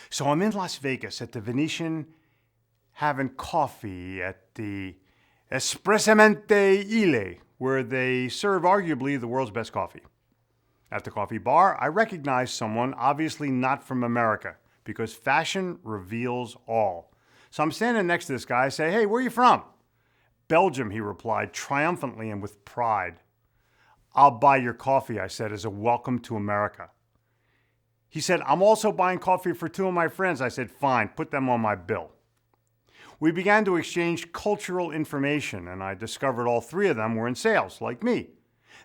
So I'm in Las Vegas at the Venetian having coffee at the Espressamente Illy, where they serve arguably the world's best coffee. At the coffee bar, I recognize someone obviously not from America because fashion reveals all. So I'm standing next to this guy. I say, "Hey, where are you from?" "Belgium," he replied, triumphantly and with pride. "I'll buy your coffee," I said, as a welcome to America. He said, "I'm also buying coffee for two of my friends." I said, "Fine, put them on my bill." We began to exchange cultural information, and I discovered all three of them were in sales, like me.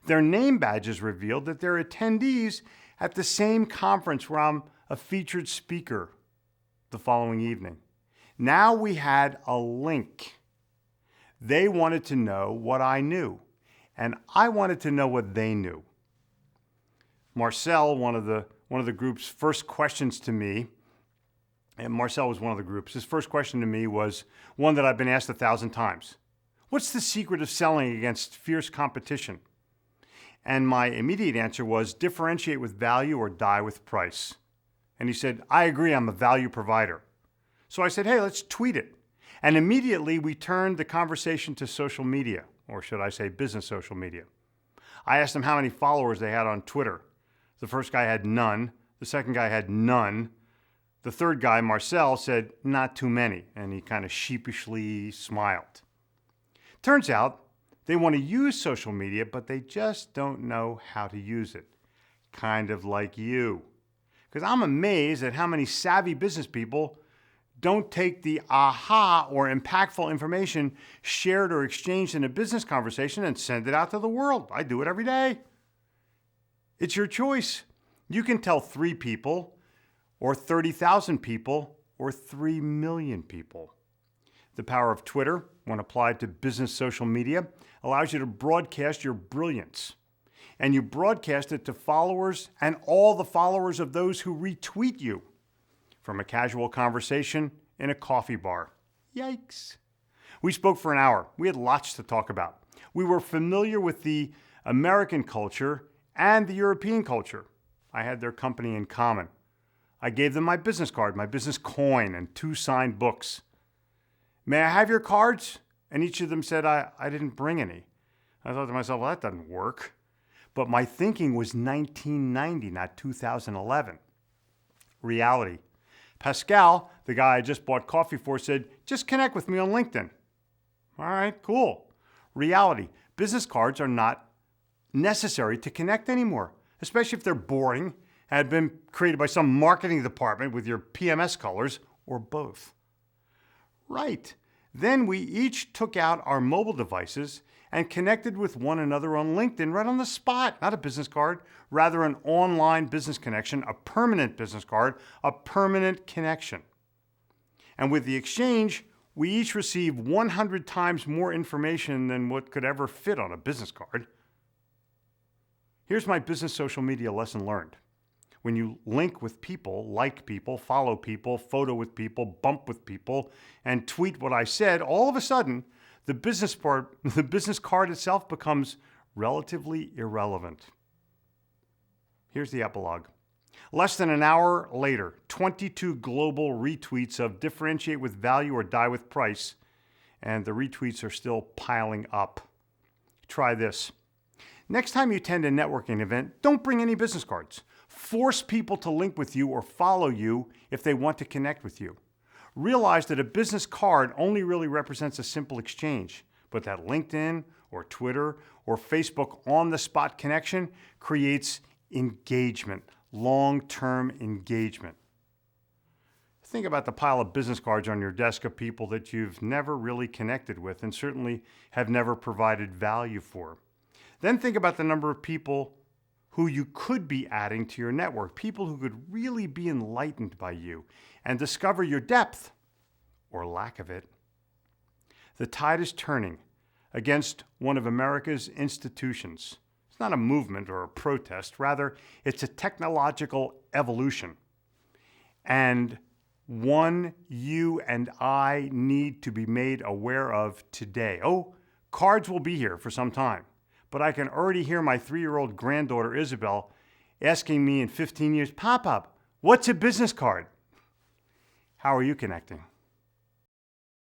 Their name badges revealed that they're attendees at the same conference where I'm a featured speaker the following evening. Now we had a link. They wanted to know what I knew, and I wanted to know what they knew. Marcel, one of the group's first questions to me, and Marcel was one of the groups, his first question to me was one that I've been asked 1,000 times. "What's the secret of selling against fierce competition?" And my immediate answer was, "Differentiate with value or die with price." And he said, "I agree, I'm a value provider." So I said, "Hey, let's tweet it." And immediately we turned the conversation to social media, or should I say business social media. I asked them how many followers they had on Twitter. The first guy had none. The second guy had none. The third guy, Marcel, said not too many, and he kind of sheepishly smiled. Turns out they want to use social media, but they just don't know how to use it. Kind of like you. Because I'm amazed at how many savvy business people don't take the aha or impactful information shared or exchanged in a business conversation and send it out to the world. I do it every day. It's your choice. You can tell 3 people, or 30,000 people, or 3 million people. The power of Twitter, when applied to business social media, allows you to broadcast your brilliance. And you broadcast it to followers and all the followers of those who retweet you. From a casual conversation in a coffee bar. Yikes. We spoke for an hour. We had lots to talk about. We were familiar with the American culture and the European culture. I had their company in common. I gave them my business card, my business coin, and 2 signed books. "May I have your cards?" And each of them said, I didn't bring any. I thought to myself, well, that doesn't work. But my thinking was 1990, not 2011. Reality. Pascal, the guy I just bought coffee for, said, "Just connect with me on LinkedIn." All right, cool. Reality. Business cards are not necessary to connect anymore, especially if they're boring, had been created by some marketing department with your PMS colors, or both. Right. Then we each took out our mobile devices and connected with one another on LinkedIn right on the spot. Not a business card, rather an online business connection, a permanent business card, a permanent connection. And with the exchange, we each received 100 times more information than what could ever fit on a business card. Here's my business social media lesson learned. When you link with people, like people, follow people, photo with people, bump with people, and tweet what I said, all of a sudden, the business card itself becomes relatively irrelevant. Here's the epilogue. Less than an hour later, 22 global retweets of "Differentiate with value or die with price," and the retweets are still piling up. Try this. Next time you attend a networking event, don't bring any business cards. Force people to link with you or follow you if they want to connect with you. Realize that a business card only really represents a simple exchange, but that LinkedIn or Twitter or Facebook on-the-spot connection creates engagement, long-term engagement. Think about the pile of business cards on your desk of people that you've never really connected with and certainly have never provided value for. Then think about the number of people who you could be adding to your network, people who could really be enlightened by you and discover your depth or lack of it. The tide is turning against one of America's institutions. It's not a movement or a protest. Rather, it's a technological evolution. And one you and I need to be made aware of today. Oh, cards will be here for some time. But I can already hear my 3-year-old granddaughter, Isabel, asking me in 15 years, "Pop-up, what's a business card?" How are you connecting?